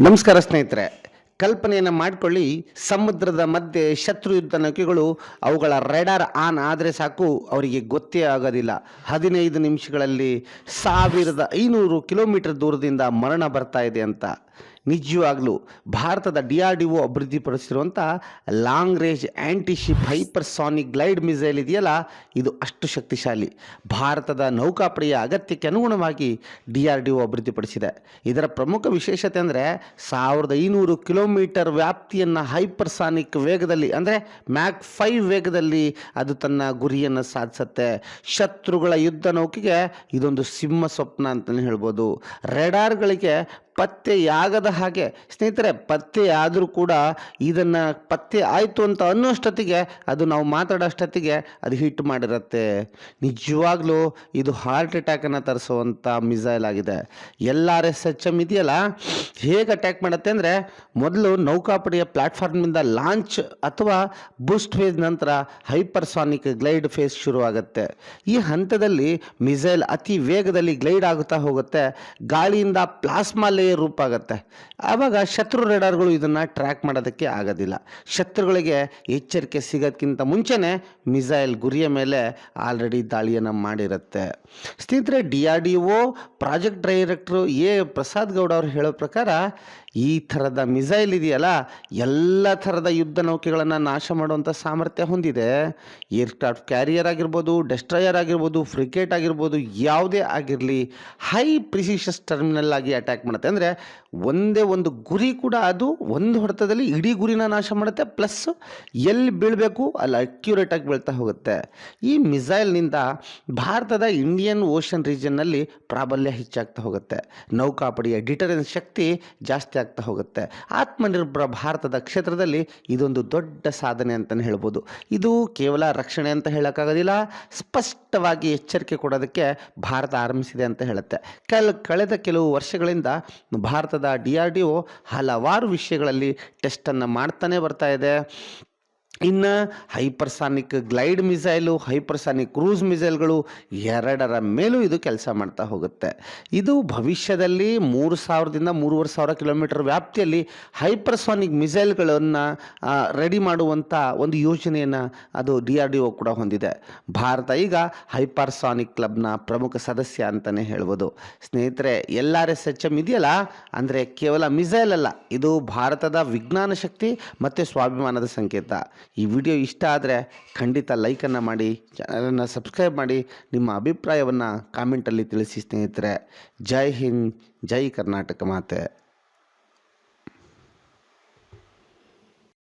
ನಮಸ್ಕಾರ ಸ್ನೇಹಿತರೆ. ಕಲ್ಪನೆಯನ್ನು ಮಾಡಿಕೊಳ್ಳಿ, ಸಮುದ್ರದ ಮಧ್ಯೆ ಶತ್ರು ಯುದ್ಧ ನೌಕೆಗಳು ಅವುಗಳ ರೆಡಾರ್ ಆನ್ ಆದರೆ ಸಾಕು, ಅವರಿಗೆ ಗೊತ್ತೇ ಆಗೋದಿಲ್ಲ. 15 ನಿಮಿಷಗಳಲ್ಲಿ 1500 ಕಿಲೋಮೀಟರ್ ದೂರದಿಂದ ಮರಣ ಬರ್ತಾ ಇದೆ ಅಂತ. ನಿಜವಾಗ್ಲೂ ಭಾರತದ DRDO ಅಭಿವೃದ್ಧಿಪಡಿಸಿರುವಂಥ long range antiship hypersonic glide missile ಇದೆಯಲ್ಲ, ಇದು ಅಷ್ಟು ಶಕ್ತಿಶಾಲಿ. ಭಾರತದ ನೌಕಾಪಡೆಯ ಅಗತ್ಯಕ್ಕೆ ಅನುಗುಣವಾಗಿ DRDO ಅಭಿವೃದ್ಧಿಪಡಿಸಿದೆ. ಇದರ ಪ್ರಮುಖ ವಿಶೇಷತೆ ಅಂದರೆ 1500 ಕಿಲೋಮೀಟರ್ ವ್ಯಾಪ್ತಿಯನ್ನು ಹೈಪರ್ಸಾನಿಕ್ ವೇಗದಲ್ಲಿ ಅಂದರೆ ಮ್ಯಾಕ್ 5 ವೇಗದಲ್ಲಿ ಅದು ತನ್ನ ಗುರಿಯನ್ನು ಸಾಧಿಸುತ್ತೆ. ಶತ್ರುಗಳ ಯುದ್ಧ ನೌಕೆಗೆ ಇದೊಂದು ಸಿಂಹ ಸ್ವಪ್ನ ಅಂತಲೇ ಹೇಳ್ಬೋದು. ರೆಡಾರ್ಗಳಿಗೆ ಪತ್ತೆಯಾಗದ ಹಾಗೆ ಸ್ನೇಹಿತರೆ, ಪತ್ತೆಯಾದರೂ ಕೂಡ ಇದನ್ನು ಪತ್ತೆ ಆಯಿತು ಅಂತ ಅನ್ನೋಷ್ಟೊತ್ತಿಗೆ, ಅದು ನಾವು ಮಾತಾಡೋಷ್ಟೊತ್ತಿಗೆ ಅದು ಹಿಟ್ ಮಾಡಿರುತ್ತೆ. ನಿಜವಾಗ್ಲೂ ಇದು ಹಾರ್ಟ್ ಅಟ್ಯಾಕನ್ನು ತರಿಸುವಂಥ ಮಿಸೈಲ್ ಆಗಿದೆ. LRSHM ಇದೆಯಲ್ಲ, ಹೇಗೆ ಅಟ್ಯಾಕ್ ಮಾಡುತ್ತೆ ಅಂದರೆ, ಮೊದಲು ನೌಕಾಪಡೆಯ ಪ್ಲ್ಯಾಟ್ಫಾರ್ಮ್ನಿಂದ ಲಾಂಚ್ ಅಥವಾ ಬೂಸ್ಟ್ ಫೇಸ್ ನಂತರ ಹೈಪರ್ಸಾನಿಕ್ ಗ್ಲೈಡ್ ಫೇಸ್ ಶುರುವಾಗುತ್ತೆ. ಈ ಹಂತದಲ್ಲಿ ಮಿಸೈಲ್ ಅತಿ ವೇಗದಲ್ಲಿ ಗ್ಲೈಡ್ ಆಗುತ್ತಾ ಹೋಗುತ್ತೆ. ಗಾಳಿಯಿಂದ ಪ್ಲಾಸ್ಮಾ ಲೇಯರ್ ರೂಪ ಆಗುತ್ತೆ. ಆವಾಗ ಶತ್ರು ರೇಡಾರ್ಗಳು ಇದನ್ನು ಟ್ರ್ಯಾಕ್ ಮಾಡೋದಕ್ಕೆ ಆಗೋದಿಲ್ಲ. ಶತ್ರುಗಳಿಗೆ ಎಚ್ಚರಿಕೆ ಸಿಗೋದಕ್ಕಿಂತ ಮುಂಚೆನೇ ಮಿಸೈಲ್ ಗುರಿಯ ಮೇಲೆ ಆಲ್ರೆಡಿ ದಾಳಿಯನ್ನು ಮಾಡಿರುತ್ತೆ. ಸ್ನೇಹಿತರೆ, DRDO ಪ್ರಾಜೆಕ್ಟ್ ಡೈರೆಕ್ಟ್ರು ಪ್ರಸಾದ್ ಗೌಡ ಅವರು ಹೇಳೋ ಪ್ರಕಾರ, ಈ ಥರದ ಮಿಸೈಲ್ ಇದೆಯಲ್ಲ, ಎಲ್ಲ ಥರದ ಯುದ್ಧ ನೌಕೆಗಳನ್ನು ನಾಶ ಮಾಡುವಂಥ ಸಾಮರ್ಥ್ಯ ಹೊಂದಿದೆ. ಏರ್ಕ್ರಾಫ್ಟ್ ಕ್ಯಾರಿಯರ್ ಆಗಿರ್ಬೋದು, ಡೆಸ್ಟ್ರಾಯರ್ ಆಗಿರ್ಬೋದು, ಫ್ರಿಗೇಟ್ ಆಗಿರ್ಬೋದು, ಯಾವುದೇ ಆಗಿರಲಿ ಹೈ ಪ್ರಿಸಿಷಸ್ ಟರ್ಮಿನಲ್ ಆಗಿ ಅಟ್ಯಾಕ್ ಮಾಡುತ್ತೆ. ಅಂದರೆ ಒಂದೇ ಒಂದು ಗುರಿ ಕೂಡ ಅದು ಒಂದು ಹೊಡೆತದಲ್ಲಿ ಇಡೀ ಗುರಿನ ನಾಶ ಮಾಡುತ್ತೆ. ಪ್ಲಸ್ ಎಲ್ಲಿ ಬೀಳಬೇಕು ಅಲ್ಲಿ ಅಕ್ಯುರೇಟಾಗಿ ಬೀಳ್ತಾ ಹೋಗುತ್ತೆ. ಈ ಮಿಸೈಲ್ನಿಂದ ಭಾರತದ ಇಂಡಿಯನ್ ಓಷನ್ ರೀಜನ್ನಲ್ಲಿ ಪ್ರಾಬಲ್ಯ ಹೆಚ್ಚಾಗ್ತಾ ಹೋಗುತ್ತೆ. ನೌಕಾಪಡೆಯ ಡಿಟರೆನ್ಸ್ ಶಕ್ತಿ ಜಾಸ್ತಿ ಆಗ್ತಾ ಹೋಗುತ್ತೆ. ಆತ್ಮನಿರ್ಭರ ಭಾರತದ ಕ್ಷೇತ್ರದಲ್ಲಿ ಇದೊಂದು ದೊಡ್ಡ ಸಾಧನೆ ಅಂತಲೇ ಹೇಳ್ಬೋದು. ಇದು ಕೇವಲ ರಕ್ಷಣೆ ಅಂತ ಹೇಳೋಕ್ಕಾಗೋದಿಲ್ಲ, ಸ್ಪಷ್ಟವಾಗಿ ಎಚ್ಚರಿಕೆ ಕೊಡೋದಕ್ಕೆ ಭಾರತ ಆರಂಭಿಸಿದೆ ಅಂತ ಹೇಳುತ್ತೆ. ಕಳೆದ ಕೆಲವು ವರ್ಷಗಳಿಂದ ಭಾರತದ DRDO ಹಲವಾರು ವಿಷಯಗಳಲ್ಲಿ ಟೆಸ್ಟನ್ನು ಮಾಡ್ತಾನೆ ಬರ್ತಾ ಇದೆ. ಇನ್ನು hypersonic glide missile, hypersonic cruise ಮಿಸೈಲ್ಗಳು ಎರಡರ ಮೇಲೂ ಇದು ಕೆಲಸ ಮಾಡ್ತಾ ಹೋಗುತ್ತೆ. ಇದು ಭವಿಷ್ಯದಲ್ಲಿ 3000ದಿಂದ 3500 ಕಿಲೋಮೀಟರ್ ವ್ಯಾಪ್ತಿಯಲ್ಲಿ ಹೈಪರ್ಸಾನಿಕ್ ಮಿಸೈಲ್ಗಳನ್ನು ರೆಡಿ ಮಾಡುವಂಥ ಒಂದು ಯೋಜನೆಯನ್ನು ಅದು DRDO ಕೂಡ ಹೊಂದಿದೆ. ಭಾರತ ಈಗ ಹೈಪರ್ಸಾನಿಕ್ ಕ್ಲಬ್ನ ಪ್ರಮುಖ ಸದಸ್ಯ ಅಂತಲೇ ಹೇಳ್ಬೋದು. ಸ್ನೇಹಿತರೆ, LRSHM ಇದೆಯಲ್ಲ, ಅಂದರೆ ಕೇವಲ ಮಿಸೈಲ್ ಅಲ್ಲ, ಇದು ಭಾರತದ ವಿಜ್ಞಾನ ಶಕ್ತಿ ಮತ್ತು ಸ್ವಾಭಿಮಾನದ ಸಂಕೇತ. ಈ ವಿಡಿಯೋ ಇಷ್ಟ ಆದರೆ ಖಂಡಿತ ಲೈಕನ್ನು ಮಾಡಿ, ಚಾನಲನ್ನು ಸಬ್ಸ್ಕ್ರೈಬ್ ಮಾಡಿ, ನಿಮ್ಮ ಅಭಿಪ್ರಾಯವನ್ನು ಕಾಮೆಂಟಲ್ಲಿ ತಿಳಿಸಿ ಸ್ನೇಹಿತರೆ. ಜೈ ಹಿಂದ್, ಜೈ ಕರ್ನಾಟಕ ಮಾತೆ.